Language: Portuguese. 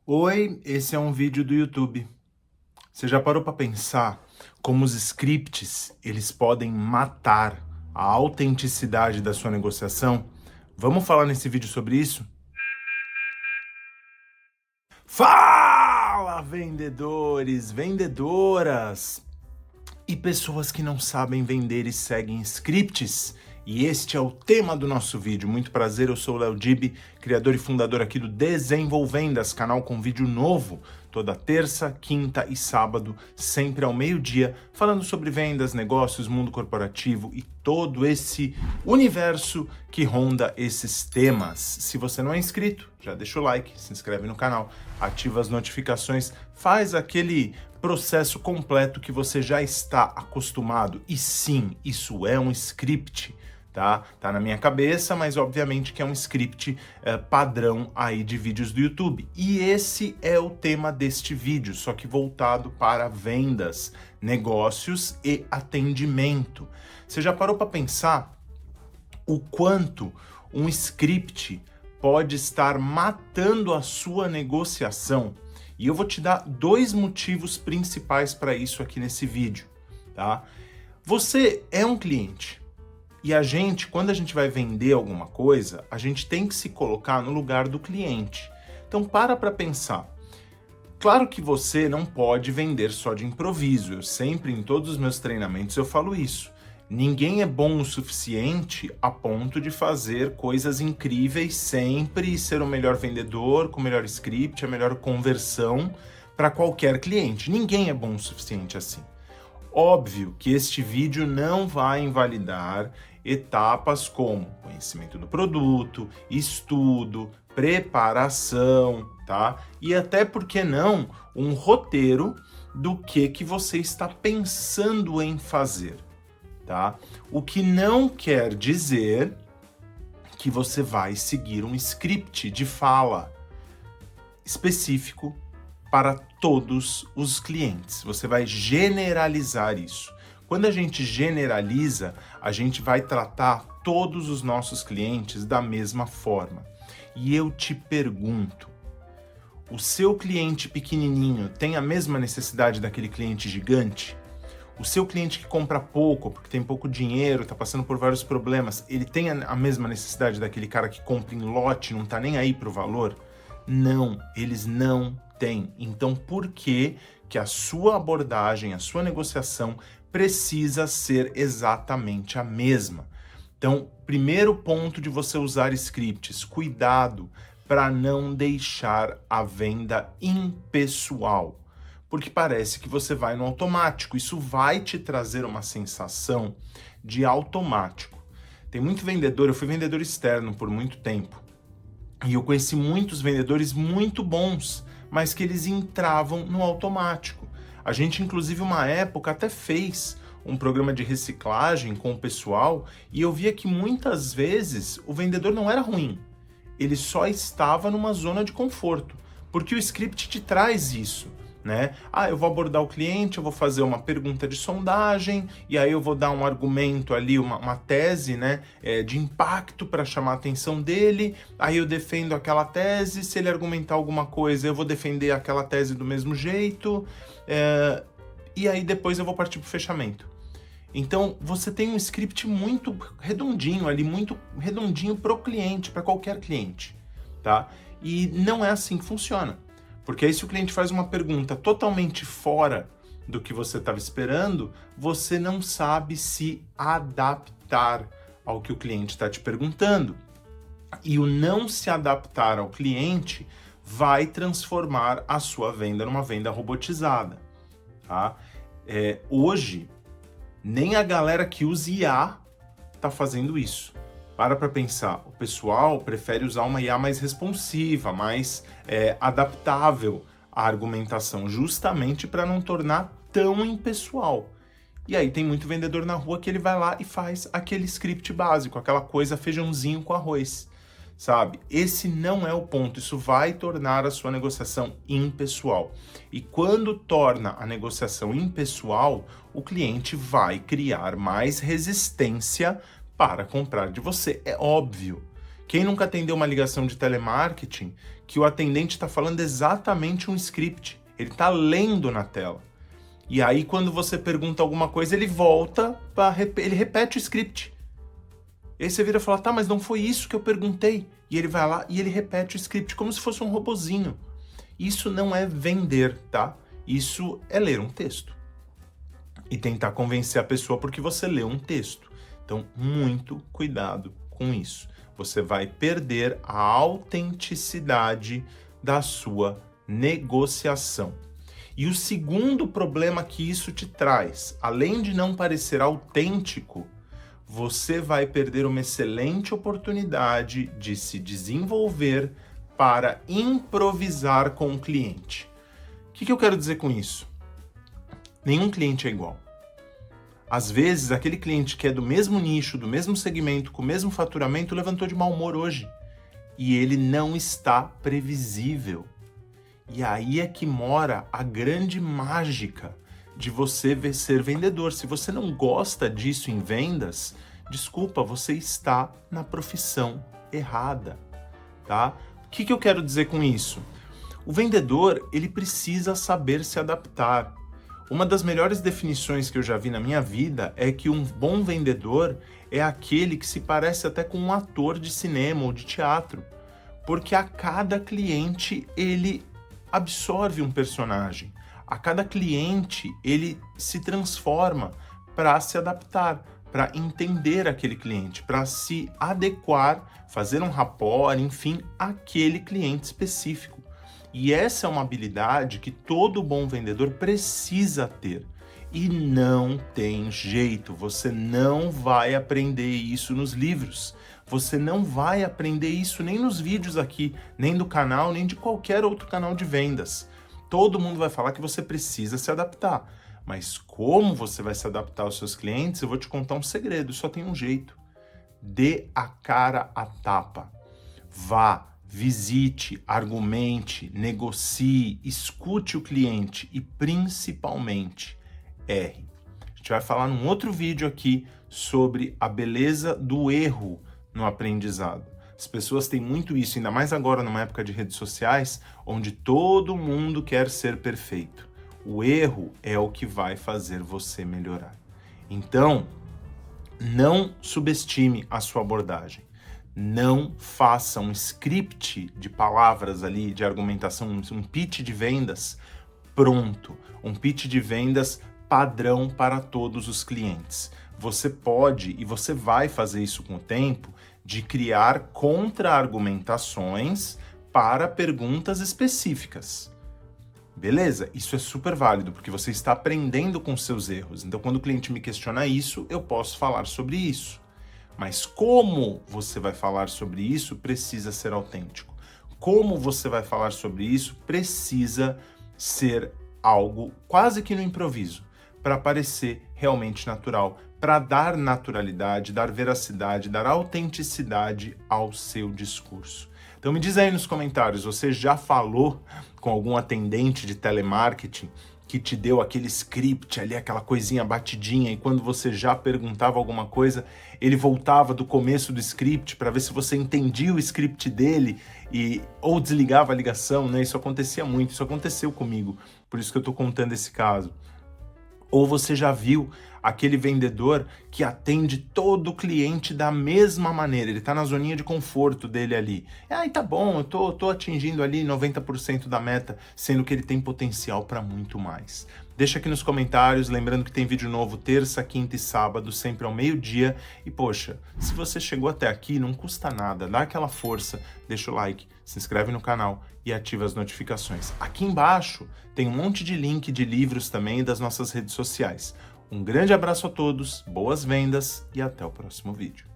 Oi, esse é um vídeo do YouTube. Você já parou para pensar como os scripts, eles podem matar a autenticidade da sua negociação? Vamos falar nesse vídeo sobre isso? Fala, vendedores, vendedoras e pessoas que não sabem vender e seguem scripts. E este é o tema do nosso vídeo. Muito prazer, eu sou o Léo Dibe, criador e fundador aqui do Desenvolvendas, canal com vídeo novo, toda terça, quinta e sábado, sempre ao meio-dia, falando sobre vendas, negócios, mundo corporativo e todo esse universo que ronda esses temas. Se você não é inscrito, já deixa o like, se inscreve no canal, ativa as notificações, faz aquele processo completo que você já está acostumado. E sim, isso é um script. Tá na minha cabeça, mas obviamente que é um script padrão aí de vídeos do YouTube. E esse é o tema deste vídeo, só que voltado para vendas, negócios e atendimento. Você já parou para pensar o quanto um script pode estar matando a sua negociação? E eu vou te dar dois motivos principais para isso aqui nesse vídeo, tá? Você é um cliente. E a gente, quando a gente vai vender alguma coisa, a gente tem que se colocar no lugar do cliente. Então para pensar. Claro que você não pode vender só de improviso. Eu sempre, em todos os meus treinamentos, eu falo isso. Ninguém é bom o suficiente a ponto de fazer coisas incríveis sempre e ser o melhor vendedor, com o melhor script, a melhor conversão para qualquer cliente. Ninguém é bom o suficiente assim. Óbvio que este vídeo não vai invalidar etapas como conhecimento do produto, estudo, preparação, tá? E até, por que não, um roteiro do que você está pensando em fazer, tá? O que não quer dizer que você vai seguir um script de fala específico para todos os clientes. Você vai generalizar isso. Quando a gente generaliza, a gente vai tratar todos os nossos clientes da mesma forma. E eu te pergunto, o seu cliente pequenininho tem a mesma necessidade daquele cliente gigante? O seu cliente que compra pouco, porque tem pouco dinheiro, está passando por vários problemas, ele tem a mesma necessidade daquele cara que compra em lote, não está nem aí para o valor? Não, eles não têm. Então, por que a sua abordagem, a sua negociação precisa ser exatamente a mesma? Então, primeiro ponto de você usar scripts, cuidado para não deixar a venda impessoal, porque parece que você vai no automático. Isso vai te trazer uma sensação de automático. Tem muito vendedor, eu fui vendedor externo por muito tempo, e eu conheci muitos vendedores muito bons, mas que eles entravam no automático. A gente, inclusive, uma época até fez um programa de reciclagem com o pessoal e eu via que muitas vezes o vendedor não era ruim, ele só estava numa zona de conforto, porque o script te traz isso, né? Eu vou abordar o cliente, eu vou fazer uma pergunta de sondagem e aí eu vou dar um argumento ali, uma tese, né, de impacto para chamar a atenção dele, aí eu defendo aquela tese, se ele argumentar alguma coisa eu vou defender aquela tese do mesmo jeito, e aí depois eu vou partir para o fechamento. Então você tem um script muito redondinho ali, muito redondinho para o cliente, para qualquer cliente, tá? E não é assim que funciona. Porque aí se o cliente faz uma pergunta totalmente fora do que você estava esperando, você não sabe se adaptar ao que o cliente está te perguntando. E o não se adaptar ao cliente vai transformar a sua venda numa venda robotizada, tá? Hoje, nem a galera que usa IA está fazendo isso. Para pensar, o pessoal prefere usar uma IA mais responsiva, mais adaptável à argumentação, justamente para não tornar tão impessoal. E aí tem muito vendedor na rua que ele vai lá e faz aquele script básico, aquela coisa feijãozinho com arroz, sabe? Esse não é o ponto, isso vai tornar a sua negociação impessoal. E quando torna a negociação impessoal, o cliente vai criar mais resistência para comprar de você. É óbvio. Quem nunca atendeu uma ligação de telemarketing que o atendente está falando exatamente um script. Ele está lendo na tela. E aí, quando você pergunta alguma coisa, ele volta, ele repete o script. E aí você vira e fala, tá, mas não foi isso que eu perguntei. E ele vai lá e ele repete o script, como se fosse um robozinho. Isso não é vender, tá? Isso é ler um texto. E tentar convencer a pessoa porque você leu um texto. Então, muito cuidado com isso. Você vai perder a autenticidade da sua negociação. E o segundo problema que isso te traz, além de não parecer autêntico, você vai perder uma excelente oportunidade de se desenvolver para improvisar com o cliente. O que eu quero dizer com isso? Nenhum cliente é igual. Às vezes, aquele cliente que é do mesmo nicho, do mesmo segmento, com o mesmo faturamento, levantou de mau humor hoje. E ele não está previsível. E aí é que mora a grande mágica de você ser vendedor. Se você não gosta disso em vendas, desculpa, você está na profissão errada, tá? O que eu quero dizer com isso? O vendedor, ele precisa saber se adaptar. Uma das melhores definições que eu já vi na minha vida é que um bom vendedor é aquele que se parece até com um ator de cinema ou de teatro, porque a cada cliente ele absorve um personagem. A cada cliente ele se transforma para se adaptar, para entender aquele cliente, para se adequar, fazer um rapport, enfim, àquele cliente específico. E essa é uma habilidade que todo bom vendedor precisa ter. E não tem jeito, você não vai aprender isso nos livros. Você não vai aprender isso nem nos vídeos aqui, nem do canal, nem de qualquer outro canal de vendas. Todo mundo vai falar que você precisa se adaptar. Mas como você vai se adaptar aos seus clientes, eu vou te contar um segredo, só tem um jeito. Dê a cara a tapa. Vá, visite, argumente, negocie, escute o cliente e principalmente erre. A gente vai falar num outro vídeo aqui sobre a beleza do erro no aprendizado. As pessoas têm muito isso, ainda mais agora numa época de redes sociais, onde todo mundo quer ser perfeito. O erro é o que vai fazer você melhorar. Então, não subestime a sua abordagem. Não faça um script de palavras ali, de argumentação, um pitch de vendas pronto. Um pitch de vendas padrão para todos os clientes. Você pode e você vai fazer isso com o tempo de criar contra-argumentações para perguntas específicas. Beleza? Isso é super válido, porque você está aprendendo com seus erros. Então, quando o cliente me questiona isso, eu posso falar sobre isso. Mas como você vai falar sobre isso precisa ser autêntico. Como você vai falar sobre isso precisa ser algo quase que no improviso, para parecer realmente natural, para dar naturalidade, dar veracidade, dar autenticidade ao seu discurso. Então me diz aí nos comentários, você já falou com algum atendente de telemarketing que te deu aquele script ali, aquela coisinha batidinha, e quando você já perguntava alguma coisa, ele voltava do começo do script para ver se você entendia o script dele ou desligava a ligação, né? Isso acontecia muito, isso aconteceu comigo, por isso que eu tô contando esse caso. Ou você já viu aquele vendedor que atende todo cliente da mesma maneira, ele tá na zoninha de conforto dele ali. Aí tá bom, eu tô atingindo ali 90% da meta, sendo que ele tem potencial para muito mais. Deixa aqui nos comentários, lembrando que tem vídeo novo terça, quinta e sábado, sempre ao meio-dia. E poxa, se você chegou até aqui, não custa nada, dá aquela força, deixa o like, se inscreve no canal e ativa as notificações. Aqui embaixo tem um monte de link de livros também das nossas redes sociais. Um grande abraço a todos, boas vendas e até o próximo vídeo.